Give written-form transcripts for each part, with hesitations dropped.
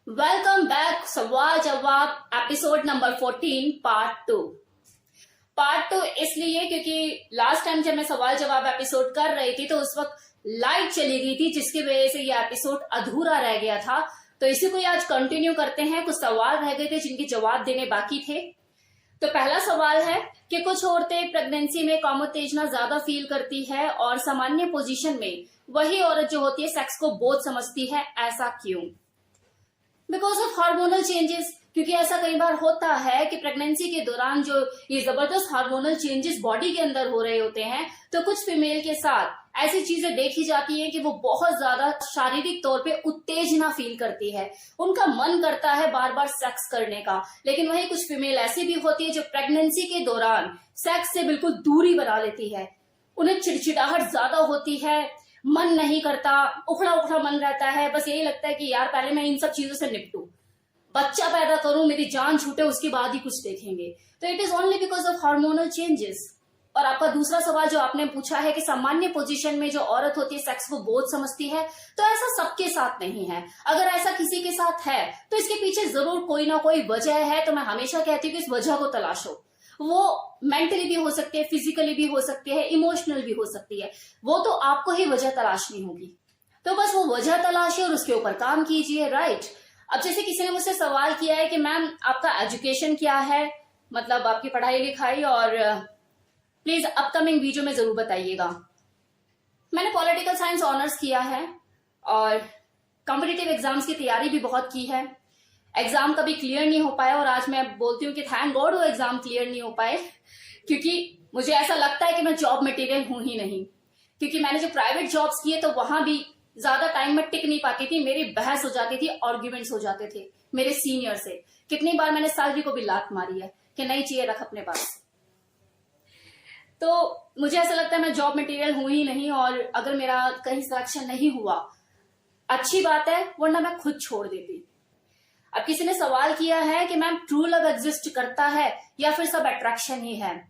Welcome back सवाल जवाब episode number 14 part two इसलिए क्योंकि लास्ट टाइम जब मैं सवाल जवाब एपिसोड कर रही थी तो उस वक्त लाइट चली गई थी जिसकी वजह से ये एपिसोड अधूरा रह गया था। तो इसी को आज कंटिन्यू करते हैं। कुछ सवाल रह गए थे जिनके जवाब देने बाकी थे। तो पहला सवाल है कि कुछ औरतें प्रेगनेंसी में कामोत्तेजना ज्यादा फील करती है और सामान्य पोजीशन में वही औरत जो होती है सेक्स को बोझ समझती है, ऐसा क्यों? Because of hormonal changes. क्योंकि ऐसा कई बार होता है कि प्रेगनेंसी के दौरान जो ये जबरदस्त हार्मोनल चेंजेस बॉडी के अंदर हो रहे होते हैं तो कुछ फीमेल के साथ ऐसी चीजें देखी जाती हैं कि वो बहुत ज्यादा शारीरिक तौर पे उत्तेजना फील करती है, उनका मन करता है बार बार सेक्स करने का। लेकिन वही कुछ फीमेल ऐसी भी होती है जो प्रेगनेंसी के दौरान सेक्स से बिल्कुल दूरी बना लेती है, उन्हें चिड़चिड़ाहट ज्यादा होती है, मन नहीं करता, उखड़ा उखड़ा मन रहता है, बस यही लगता है कि यार पहले मैं इन सब चीजों से निपटूं, बच्चा पैदा करूं, मेरी जान छूटे, उसके बाद ही कुछ देखेंगे। तो it is only because of hormonal changes. और आपका दूसरा सवाल जो आपने पूछा है कि सामान्य पोजीशन में जो औरत होती है सेक्स को बोझ समझती है, तो ऐसा सबके साथ नहीं है। अगर ऐसा किसी के साथ है तो इसके पीछे जरूर कोई ना कोई वजह है। तो मैं हमेशा कहती हूँ कि इस वजह को तलाशो। वो मेंटली भी हो सकती है, फिजिकली भी हो सकती है, इमोशनल भी हो सकती है। वो तो आपको ही वजह तलाशनी होगी। तो बस वो वजह तलाशिए और उसके ऊपर काम कीजिए, राइट? अब जैसे किसी ने मुझसे सवाल किया है कि मैम आपका एजुकेशन क्या है, मतलब आपकी पढ़ाई लिखाई, और प्लीज अपकमिंग वीडियो में जरूर बताइएगा। मैंने पॉलिटिकल साइंस ऑनर्स किया है और कॉम्पिटिटिव एग्जाम्स की तैयारी भी बहुत की है। एग्जाम कभी क्लियर नहीं हो पाया और आज मैं बोलती हूँ कि थैंक गॉड वो एग्जाम क्लियर नहीं हो पाए, क्योंकि मुझे ऐसा लगता है कि मैं जॉब मटेरियल हूं ही नहीं। क्योंकि मैंने जो प्राइवेट जॉब्स किए तो वहां भी ज्यादा टाइम में टिक नहीं पाती थी, मेरी बहस हो जाती थी, आर्ग्यूमेंट्स हो जाते थे मेरे सीनियर से। कितनी बार मैंने सैलरी को भी लात मारी है कि नहीं चाहिए, रख अपने पास। तो मुझे ऐसा लगता है मैं जॉब मटेरियल हूं ही नहीं, और अगर मेरा कहीं सिलेक्शन नहीं हुआ अच्छी बात है, वरना मैं खुद छोड़ देती। अब किसी ने सवाल किया है कि मैम ट्रू लव एग्जिस्ट करता है या फिर सब अट्रैक्शन ही है?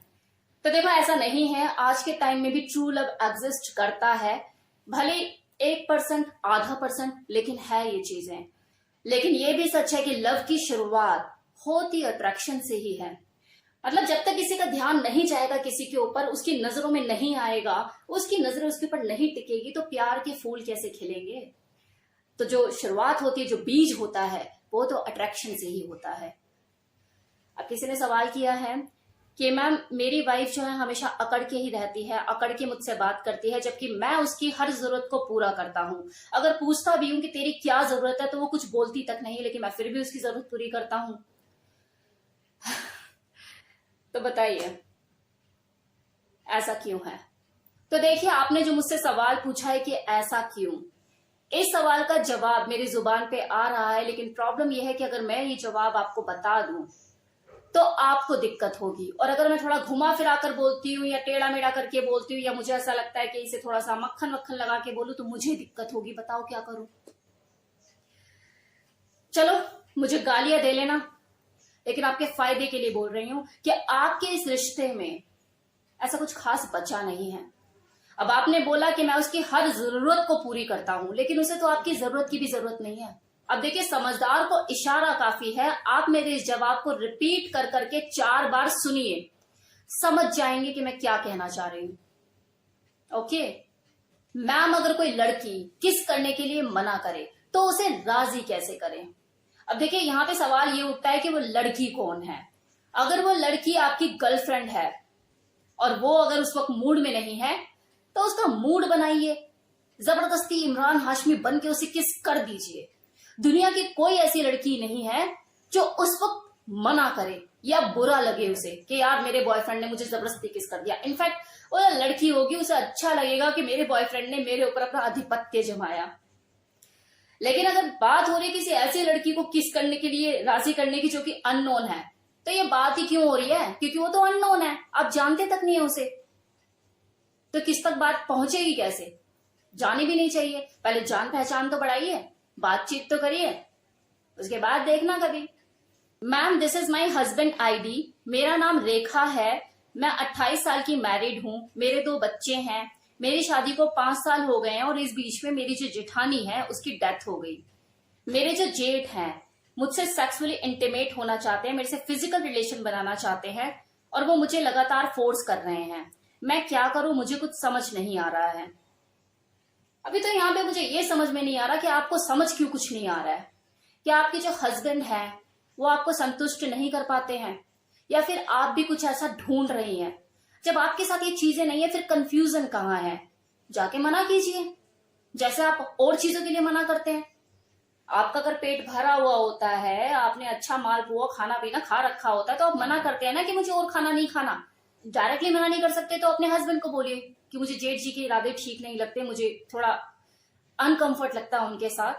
तो देखो ऐसा नहीं है। आज के टाइम में भी ट्रू लव एग्जिस्ट करता है, भले 1%, आधा %, लेकिन है ये चीजें। लेकिन ये भी सच है कि लव की शुरुआत होती अट्रैक्शन से ही है। मतलब जब तक किसी का ध्यान नहीं जाएगा किसी के ऊपर, उसकी नजरों में नहीं आएगा, उसकी नजरें उसके ऊपर नहीं टिकेगी, तो प्यार के फूल कैसे खिलेंगे? तो जो शुरुआत होती है, जो बीज होता है, वो तो अट्रैक्शन से ही होता है। अब किसी ने सवाल किया है कि मैम मेरी वाइफ जो है हमेशा अकड़ के ही रहती है, अकड़ के मुझसे बात करती है, जबकि मैं उसकी हर जरूरत को पूरा करता हूँ। अगर पूछता भी हूँ कि तेरी क्या जरूरत है तो वो कुछ बोलती तक नहीं, लेकिन मैं फिर भी उसकी जरूरत पूरी करता हूँ। तो बताइए ऐसा क्यों है? तो देखिए, आपने जो मुझसे सवाल पूछा है कि ऐसा क्यों, इस सवाल का जवाब मेरी जुबान पे आ रहा है, लेकिन प्रॉब्लम यह है कि अगर मैं ये जवाब आपको बता दूं तो आपको दिक्कत होगी। और अगर मैं थोड़ा घुमा फिरा कर बोलती हूँ या टेढ़ा मेढ़ा करके बोलती हूँ, या मुझे ऐसा लगता है कि इसे थोड़ा सा मक्खन वक्खन लगा के बोलूं, तो मुझे दिक्कत होगी। बताओ क्या करूं? चलो मुझे गालियां दे लेना, लेकिन आपके फायदे के लिए बोल रही हूं कि आपके इस रिश्ते में ऐसा कुछ खास बचा नहीं है। अब आपने बोला कि मैं उसकी हर जरूरत को पूरी करता हूं, लेकिन उसे तो आपकी जरूरत की भी जरूरत नहीं है। अब देखिए, समझदार को इशारा काफी है। आप मेरे इस जवाब को रिपीट कर करके 4 बार सुनिए, समझ जाएंगे कि मैं क्या कहना चाह रही हूं। ओके मैम, अगर कोई लड़की किस करने के लिए मना करे तो उसे राजी कैसे करें? अब देखिए, यहां पे सवाल ये उठता है कि वो लड़की कौन है। अगर वो लड़की आपकी गर्लफ्रेंड है और वो अगर उस वक्त मूड में नहीं है, तो उसका मूड बनाइए, जबरदस्ती इमरान हाशमी बन के उसे किस कर दीजिए। दुनिया की कोई ऐसी लड़की नहीं है जो उस वक्त मना करे या बुरा लगे उसे कि यार मेरे बॉयफ्रेंड ने मुझे जबरदस्ती किस कर दिया। इनफैक्ट वो लड़की होगी, उसे अच्छा लगेगा कि मेरे बॉयफ्रेंड ने मेरे ऊपर अपना आधिपत्य जमाया। लेकिन अगर बात हो रही है किसी ऐसी लड़की को किस करने के लिए राजी करने की जो कि अननोन है, तो ये बात ही क्यों हो रही है? क्योंकि वो तो अननोन है, आप जानते तक नहीं है उसे, तो किस तक बात पहुंचेगी कैसे? जानी भी नहीं चाहिए। पहले जान पहचान तो बढ़ाइए, बातचीत तो करिए, उसके बाद देखना कभी। Ma'am this is my husband ID, मेरा नाम रेखा है, मैं 28 साल की मैरिड हूँ, मेरे 2 बच्चे हैं, मेरी शादी को 5 साल हो गए हैं और इस बीच में मेरी जो जेठानी है उसकी डेथ हो गई। मेरे जो जेठ हैं मुझसे सेक्सुअली इंटीमेट होना चाहते हैं, मेरे से फिजिकल रिलेशन बनाना चाहते हैं और वो मुझे लगातार फोर्स कर रहे हैं। मैं क्या करूं, मुझे कुछ समझ नहीं आ रहा है। अभी तो यहाँ पे मुझे ये समझ में नहीं आ रहा कि आपको समझ क्यों कुछ नहीं आ रहा है। क्या आपके जो हस्बैंड है वो आपको संतुष्ट नहीं कर पाते हैं, या फिर आप भी कुछ ऐसा ढूंढ रही हैं? जब आपके साथ ये चीजें नहीं है फिर कंफ्यूजन कहाँ है? जाके मना कीजिए, जैसे आप और चीजों के लिए मना करते हैं। आपका अगर पेट भरा हुआ होता है, आपने अच्छा मालपुआ खाना पीना खा रखा होता है, तो आप मना करते हैं ना कि मुझे और खाना नहीं खाना। डायरेक्टली मना नहीं कर सकते तो अपने हस्बैंड को बोलिए कि मुझे जेठ जी के इरादे ठीक नहीं लगते, मुझे थोड़ा अनकंफर्ट लगता है उनके साथ,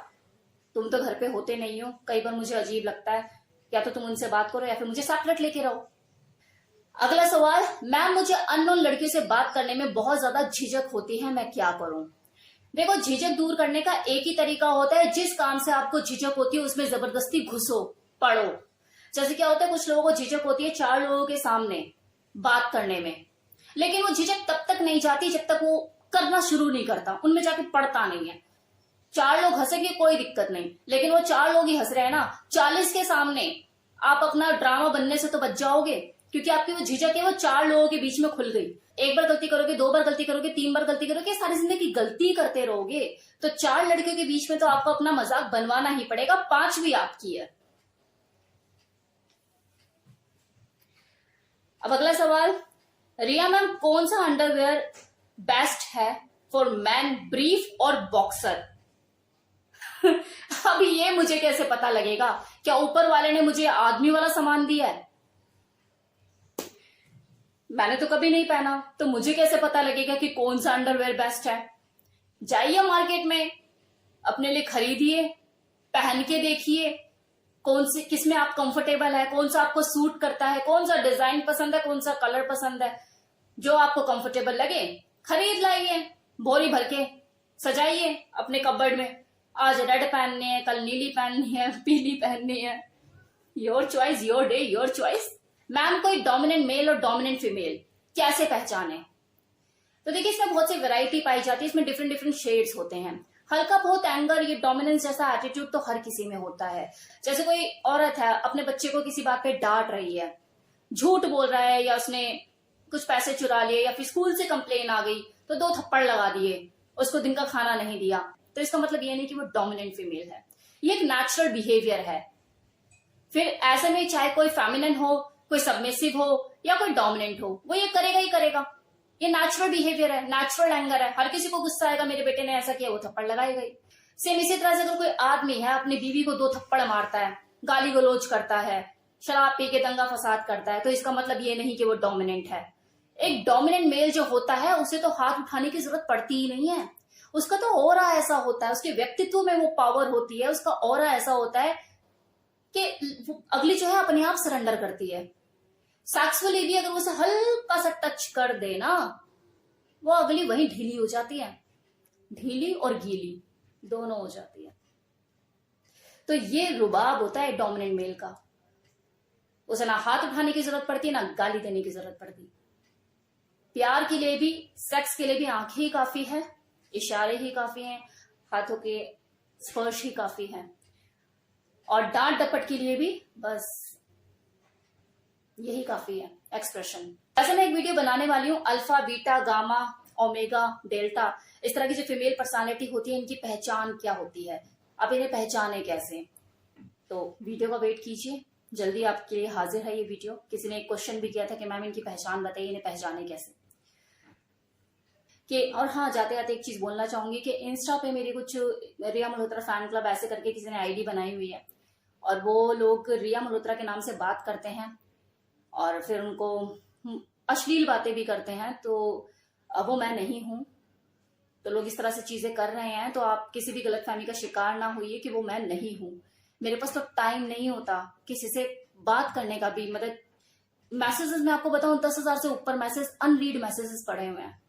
तुम तो घर पे होते नहीं हो, कई बार मुझे अजीब लगता है, या तो तुम उनसे बात करो या फिर मुझे सेपरेट लेके रहो। अगला सवाल, मैम मुझे अननोन लड़कियों से बात करने में बहुत ज्यादा झिझक होती है, मैं क्या करूं? देखो, झिझक दूर करने का एक ही तरीका होता है, जिस काम से आपको झिझक होती है उसमें जबरदस्ती घुसो, पढ़ो। जैसे क्या होता है, कुछ लोगों को झिझक होती है 4 लोगों के सामने बात करने में, लेकिन वो झिझक तब तक नहीं जाती जब तक वो करना शुरू नहीं करता, उनमें जाके पढ़ता नहीं है। 4 लोग हंसेंगे कोई दिक्कत नहीं, लेकिन वो 4 लोग ही हंस रहे हैं ना, 40 के सामने आप अपना ड्रामा बनने से तो बच जाओगे, क्योंकि आपकी वो झिझक है वो 4 लोगों के बीच में खुल गई। एक बार गलती करोगे, 2 बार गलती करोगे, 3 बार गलती करोगे, सारी जिंदगी गलती करते रहोगे, तो 4 लड़कियों के बीच में तो आपको अपना मजाक बनवाना ही पड़ेगा, 5वीं आपकी है। अब अगला सवाल, रिया मैम कौन सा अंडरवेयर बेस्ट है फॉर मैन, ब्रीफ और बॉक्सर? अब ये मुझे कैसे पता लगेगा? क्या ऊपर वाले ने मुझे आदमी वाला सामान दिया है? मैंने तो कभी नहीं पहना, तो मुझे कैसे पता लगेगा कि कौन सा अंडरवेयर बेस्ट है? जाइए मार्केट में, अपने लिए खरीदिए, पहन के देखिए कौन से, किसमें आप कंफर्टेबल है, कौन सा आपको सूट करता है, कौन सा डिजाइन पसंद है, कौन सा कलर पसंद है। जो आपको कंफर्टेबल लगे खरीद लाइए, बोरी भर के सजाइए अपने कबर्ड में। आज रेड पहननी है, कल नीली पहननी है, पीली पहननी है, your choice, your day, your choice. Ma'am कोई डोमिनेंट मेल और डोमिनेंट फीमेल कैसे पहचाने? तो देखिए, इसमें बहुत सी वैरायटी पाई जाती है, इसमें डिफरेंट डिफरेंट शेड्स होते हैं। हल्का बहुत एंगर, ये डोमिनेंस जैसा एटीट्यूड तो हर किसी में होता है। जैसे कोई औरत है, अपने बच्चे को किसी बात पे डांट रही है, झूठ बोल रहा है, या उसने कुछ पैसे चुरा लिए, या फिर स्कूल से कंप्लेन आ गई तो 2 थप्पड़ लगा दिए, उसको दिन का खाना नहीं दिया, तो इसका मतलब ये नहीं कि वो डोमिनेंट फीमेल है, ये एक नेचुरल बिहेवियर है। फिर ऐसे में चाहे कोई फेमिनिन हो, कोई सबमिसिव हो, या कोई डोमिनेंट हो, वो ये करेगा ही करेगा। ये नेचुरल बिहेवियर है, नेचुरल एंगर है। हर किसी को गुस्सा आएगा, मेरे बेटे ने ऐसा किया, वो थप्पड़ लगाएगा ही। सेम इसी तरह से अगर कोई आदमी है, अपनी बीवी को 2 थप्पड़ मारता है, गाली गलौज करता है, शराब पी के दंगा फसाद करता है, तो इसका मतलब ये नहीं कि वो डोमिनेंट है। एक डोमिनेंट मेल जो होता है उसे तो हाथ उठाने की जरूरत पड़ती ही नहीं है, उसका तो ऑरा ऐसा होता है, उसके व्यक्तित्व में वो पावर होती है, उसका ऑरा ऐसा होता है कि अगली जो है अपने आप सरेंडर करती है। सेक्सुअली भी अगर उसे हल्का सा टच कर दे ना, वो अगली वहीं ढीली हो जाती है, ढीली और गीली दोनों हो जाती है। तो ये रुबाब होता है डोमिनेंट मेल का, उसे ना हाथ उठाने की जरूरत पड़ती है, ना गाली देने की जरूरत पड़ती। प्यार के लिए भी, सेक्स के लिए भी आंखें ही काफी है, इशारे ही काफी हैं, हाथों के स्पर्श ही काफी है, और डांट डपट के लिए भी बस यही काफी है, एक्सप्रेशन। ऐसे मैं एक वीडियो बनाने वाली हूँ, alpha, beta, gamma, omega, delta, इस तरह की जो फीमेल पर्सनालिटी होती है, इनकी पहचान क्या होती है, आप इन्हें पहचाने कैसे। तो वीडियो का वेट कीजिए, जल्दी आपके लिए हाजिर है ये वीडियो। किसी ने एक क्वेश्चन भी किया था कि मैम इनकी पहचान बताइए, इन्हें पहचाने कैसे कि। और हाँ, जाते जाते एक चीज बोलना चाहूंगी कि इंस्टा पे मेरी कुछ रिया मल्होत्रा फैन क्लब ऐसे करके किसी ने आईडी बनाई हुई है, और वो लोग रिया मल्होत्रा के नाम से बात करते हैं और फिर उनको अश्लील बातें भी करते हैं, तो वो मैं नहीं हूं। तो लोग इस तरह से चीजें कर रहे हैं, तो आप किसी भी गलतफहमी का शिकार ना होइए कि वो मैं नहीं हूं। मेरे पास तो टाइम नहीं होता किसी से बात करने का भी। मतलब मैसेजेस, मैं आपको बताऊं 10,000 से ऊपर मैसेज, अनरीड मैसेजेस पड़े हुए हैं।